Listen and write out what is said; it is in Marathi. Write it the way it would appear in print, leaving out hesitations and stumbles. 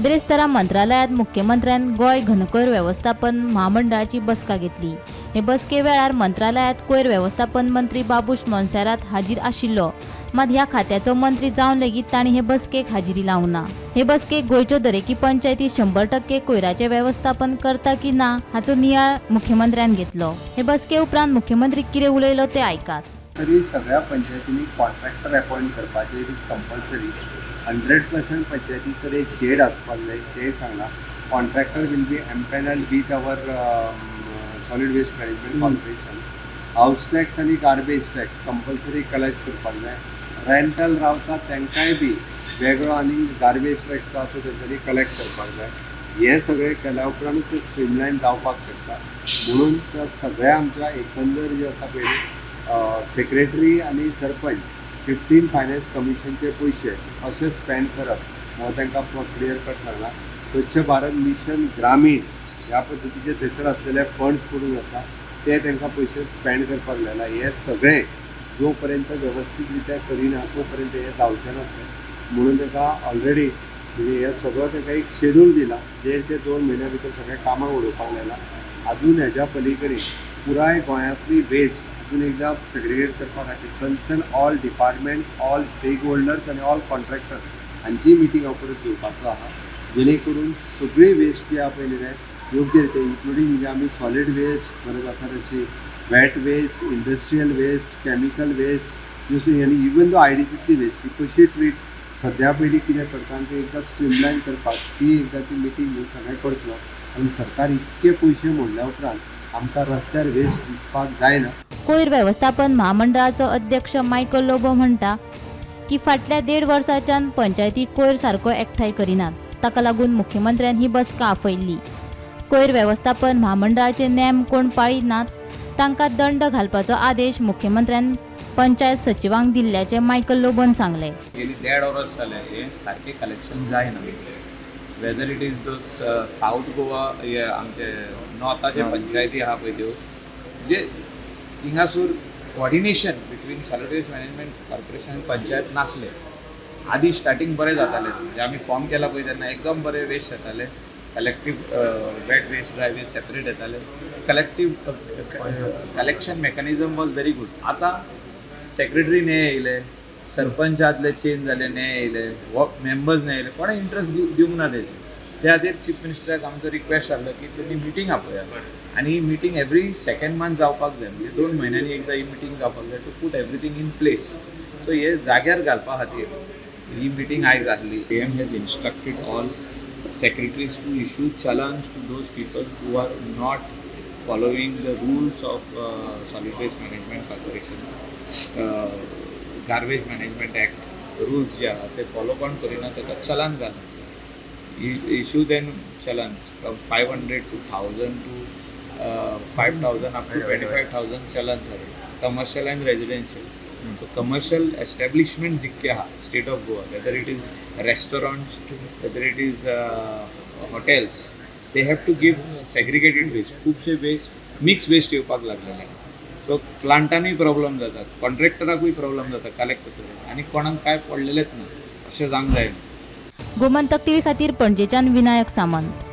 बिरेस्तारा मंत्रालयात मुख्यमंत्र्यान गोय घनकयर व्यवस्थापन महामंडळाची बसका घेतली। हे बसके वेळार मंत्रालयात कोयर व्यवस्थापन मंत्री बाबूश मोन्सेरात हाजीर आशिल्लो, मात ह्या खात्याचो मंत्री जावन लेगीत ताणी हे बसकेक हाजिरी लावना। हे बसकेक गोयच्यो दरेकी पंचायती 100% कोयराचे व्यवस्थापन करता की ना हाचो नियाळ मुख्यमंत्र्यान घेतलो। हे बसके उपरांत मुख्यमंत्री कितें उलयलो ते आयकात। तरी सगळ्या पंचायतींनी कॉन्ट्रॅक्टर अपॉइंट करपाचे इट इज कंपल्सरी। 100% पंचायती कडेन शेड आसपाक जाय तेंय सांगला। Contractor will be empanelled with our solid waste management corporation. House tax आनी गार्बेज टॅक्स कंपल्सरी कलेक्ट करपाक जाय। रेंटल रावता तांकांय बी वेगळो आनी गार्बेज टॅक्स आसा तो तेंच्यांनी कलेक्ट करपाक जाय। हे सगळें केल्या उपरांत ते स्ट्रीमलायन जावपाक शकता। म्हणून त्या सगळ्या आमच्या एकंदर जे आसा पळय सेक्रेटरी आनी सरपंच 15 फायनान्स कमिशनचे पयशे अशे स्पेंड करप हो तांकां क्लियर कट सांगला। स्वच्छ भारत मिशन ग्रामीण ह्या पद्दतीचे थंयसर आसलेले फंड्स पडून आसा ते तांकां पयशे स्पेंड करपाक लायला। हे सगळें जो पर्यंत वेवस्थीत रित्या करिना तो पर्यंत हे जावचें नासलें। म्हणून तांकां ऑलरेडी म्हणजे हे सगळो तांकां एक शेड्यूल दिला। 1.5 ते 2 म्हयन्या भितर सगळें कामाक उडोवपाक लायला। अजून हेज्या पलीकडे पुराय गोंयांतली वेस्ट अजून एकदा सेग्रिगेट करपा खातीर concern all department, all stakeholders आनी ऑल कॉन्ट्रॅक्टर्स हांची मिटींग हांव परत घेवपाचो आहा, जेणे करून सगळी वेस्ट जी आहा पळय न्हय योग्य रितीन इन्क्लुडींग म्हणजे आमी सॉलीड वेस्ट गरज आसा तशी wet waste, industrial waste, chemical waste आनी इवन दो IDCतली वेस्ट ती कशी ट्रीट सद्या पयलीं कितें करता आनी ती एकदां स्ट्रीमलायन करपाक ती एकदां ती मिटींग घेवन सगळें करतलो। आनी सरकार इतके पयशे मोडल्या उपरांत आमकां रस्त्यार वेस्ट दिसपाक जायना। कोयर व्यवस्थापन महामंडळाचो अध्यक्ष मायकल लोबो म्हणटा की फाटल्या 1.5 वर्सांच्यान पंचायती कोयर सारको एकठांय करिनात, ताका लागून मुख्यमंत्र्यान ही बसका आपयल्ली। कोयर व्यवस्थापन महामंडळाचे नेम कोण पाळिनात तांकां दंड घालपाचो आदेश मुख्यमंत्र्यान पंचायत सचिवांक दिल्ल्याचे मायकल लोबोन सांगले। गेली 1.5 वर्स जाले हे सारके कलेक्शन जायना। Whether it is those south Goa हे आमचे नॉर्थाचे पंचायती आहा पळय त्यो म्हणजे हिंगासूर coordination between solid waste management corporation आनी पंचायत नासले। आदी स्टार्टींग बरें जातालें, म्हणजे आमी फॉर्म केला पळय तेन्ना एकदम बरें वेस्ट येताले। Collective wet waste dry waste separate येताले। Collective collection mechanism was very good. आतां सेक्रेटरी ने येयले, सरपंच आदले चेंज जाले, ने येयले, मेंबर्स ने येयले, कोणें इंट्रस्ट दिवंक ना तेजे। त्या खातीर चीफ मिनिस्टराक आमचो रिक्वेस्ट आसलो की तुमी मिटींग आपयात आनी ही मिटींग एवरी सेकंड मंथ जावपाक जाय, म्हणजे 2 म्हयन्यांनी एकदां ही मिटींग जावपाक जाय to put everything in place. So हे जाग्यार घालपा खातीर ही मिटींग आयज जाल्ली। PM has instructed all secretaries to issue challans to those people who are not following the rules of Solid Waste Management Corporation, Garbage Management Act rules जे आहा ते फॉलो कोण करिना ताका चलान घालना। issue then challans from 500 to 1000 to 5000 up to 25,000 challans are commercial and residential। So commercial establishment जितके आहा state of Goa, whether it is restaurants, whether it is hotels, they have to give segregated waste। खुबशे वेस्ट मिक्स वेस्ट येवपाक लागलेले। सो प्लांटांनी प्रॉब्लम जाता, कॉन्ट्रॅक्टराकूय प्रॉब्लम जाता कलेक्ट करपाक, आनी कोणाक काय पडलेलेच ना अशें जावंक जायना। गोमंतक TV खातीर पणजेच्यान विनायक सामंत।